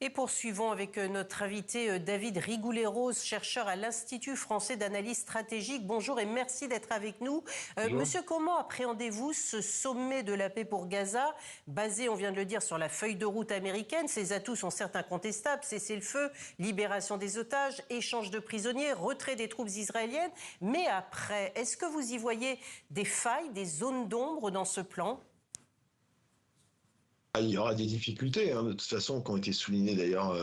Et poursuivons avec notre invité David Rigoulet-Rose, chercheur à l'Institut français d'analyse stratégique. Bonjour et merci d'être avec nous. Monsieur, comment appréhendez-vous ce sommet de la paix pour Gaza, basé, on vient de le dire, sur la feuille de route américaine? Ses atouts sont certes incontestables, cessez-le-feu, libération des otages, échange de prisonniers, retrait des troupes israéliennes. Mais après, est-ce que vous y voyez des failles, des zones d'ombre dans ce plan ? Il y aura des difficultés, de toute façon, qui ont été soulignées d'ailleurs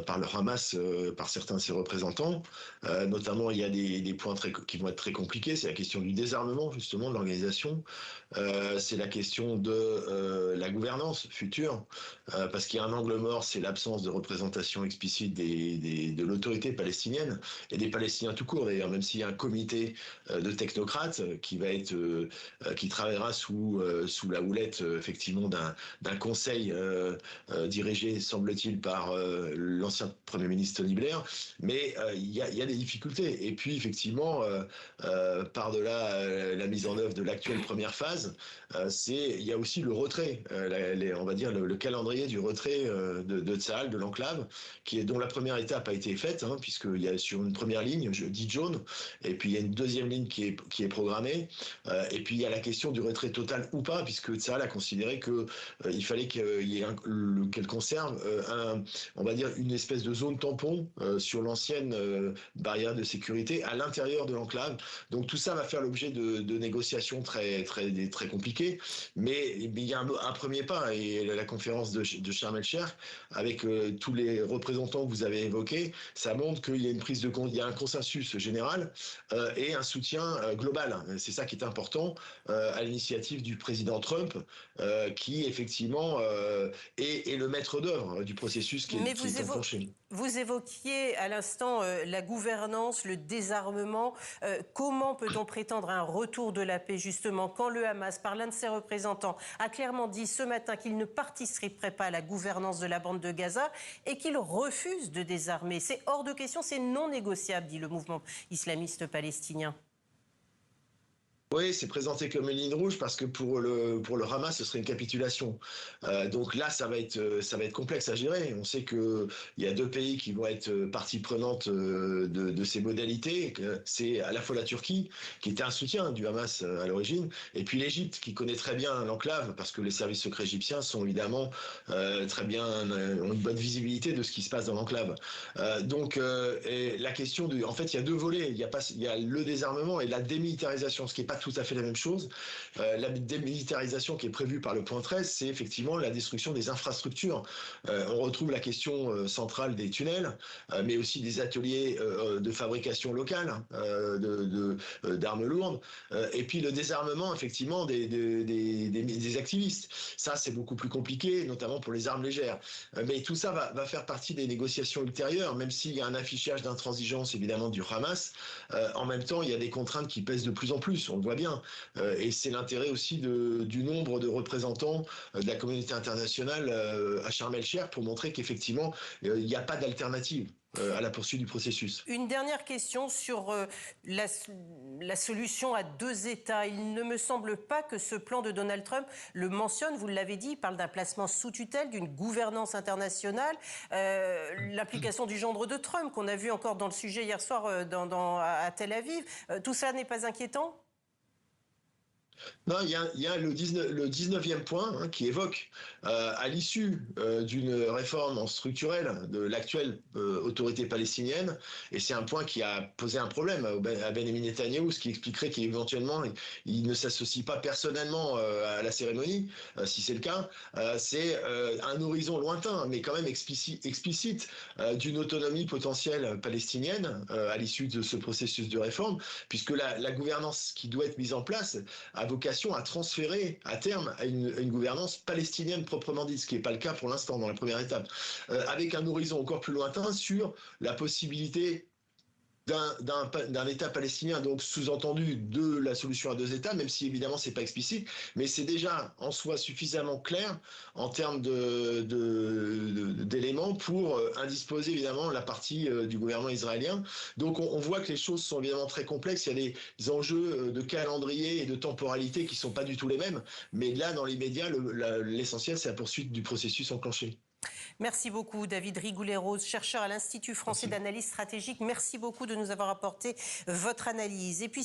par le Hamas, par certains de ses représentants. Notamment, il y a des points qui vont être très compliqués. C'est la question du désarmement, justement, de l'organisation. C'est la question de la gouvernance future, parce qu'il y a un angle mort, c'est l'absence de représentation explicite de l'autorité palestinienne et des Palestiniens tout court, d'ailleurs, même s'il y a un comité de technocrates qui travaillera sous la houlette, effectivement, d'un conseil dirigé, semble-t-il, par l'ancien Premier ministre Tony Blair, mais il y a des difficultés. Et puis, effectivement, par-delà la mise en œuvre de l'actuelle première phase, il y a aussi le retrait, on va dire le calendrier du retrait de Tsahal, de l'enclave, dont la première étape a été faite, puisqu'il y a sur une première ligne, dit jaune, et puis il y a une deuxième ligne qui est programmée, et puis il y a la question du retrait total ou pas, puisque Tsahal a considéré que il fallait qu'elle conserve on va dire une espèce de zone tampon sur l'ancienne barrière de sécurité à l'intérieur de l'enclave. Donc tout ça va faire l'objet de négociations très compliquées, mais il y a un premier pas, et la conférence de Sharm el-Sheikh avec tous les représentants que vous avez évoqués, ça montre qu'il y a il y a un consensus général et un soutien global. C'est ça qui est important à l'initiative du président Trump, qui effectivement est le maître d'œuvre du processus qui est enclenché. Vous évoquiez à l'instant la gouvernance, le désarmement. Comment peut-on prétendre à un retour de la paix, justement, quand le Hamas, par l'un de ses représentants, a clairement dit ce matin qu'il ne participerait pas à la gouvernance de la bande de Gaza et qu'il refuse de désarmer? C'est hors de question, c'est non négociable, dit le mouvement islamiste palestinien. Oui, c'est présenté comme une ligne rouge parce que pour le Hamas, ce serait une capitulation. Donc là, ça va être complexe à gérer. On sait que il y a deux pays qui vont être partie prenante de ces modalités. C'est à la fois la Turquie, qui était un soutien du Hamas à l'origine, et puis l'Égypte, qui connaît très bien l'enclave, parce que les services secrets égyptiens sont évidemment très bien, ont une bonne visibilité de ce qui se passe dans l'enclave. Et la question en fait, il y a deux volets. Il y a le désarmement et la démilitarisation, ce qui est pas tout à fait la même chose. La démilitarisation qui est prévue par le point 13, c'est effectivement la destruction des infrastructures. On retrouve la question centrale des tunnels, mais aussi des ateliers de fabrication locale d'armes lourdes, et puis le désarmement effectivement des activistes. Ça, c'est beaucoup plus compliqué, notamment pour les armes légères. Mais tout ça va faire partie des négociations ultérieures, même s'il y a un affichage d'intransigeance évidemment du Hamas. En même temps, il y a des contraintes qui pèsent de plus en plus. On le voit bien. Et c'est l'intérêt aussi du nombre de représentants de la communauté internationale à Sharm el-Sheikh pour montrer qu'effectivement, il n'y a pas d'alternative à la poursuite du processus. Une dernière question sur la solution à deux États. Il ne me semble pas que ce plan de Donald Trump le mentionne, vous l'avez dit, il parle d'un placement sous tutelle, d'une gouvernance internationale, l'implication du gendre de Trump qu'on a vu encore dans le sujet hier soir à Tel Aviv. Tout ça n'est pas inquiétant ? Non, il y a le 19e point qui évoque, à l'issue d'une réforme structurelle de l'actuelle autorité palestinienne, et c'est un point qui a posé un problème à Benjamin Netanyahou, ce qui expliquerait qu'éventuellement il ne s'associe pas personnellement à la cérémonie, si c'est le cas. C'est un horizon lointain, mais quand même explicite d'une autonomie potentielle palestinienne à l'issue de ce processus de réforme, puisque la gouvernance qui doit être mise en place a vocation à transférer à terme à une gouvernance palestinienne proprement dite, ce qui n'est pas le cas pour l'instant dans la première étape, avec un horizon encore plus lointain sur la possibilité d'un État palestinien, donc sous-entendu de la solution à deux États, même si évidemment c'est pas explicite, mais c'est déjà en soi suffisamment clair en termes d'éléments pour indisposer évidemment la partie du gouvernement israélien. Donc on voit que les choses sont évidemment très complexes, il y a des enjeux de calendrier et de temporalité qui sont pas du tout les mêmes, mais là dans l'immédiat l'essentiel c'est la poursuite du processus enclenché. Merci beaucoup, David Rigoulet-Rose, chercheur à l'Institut français d'analyse stratégique. Merci beaucoup de nous avoir apporté votre analyse. Et puis,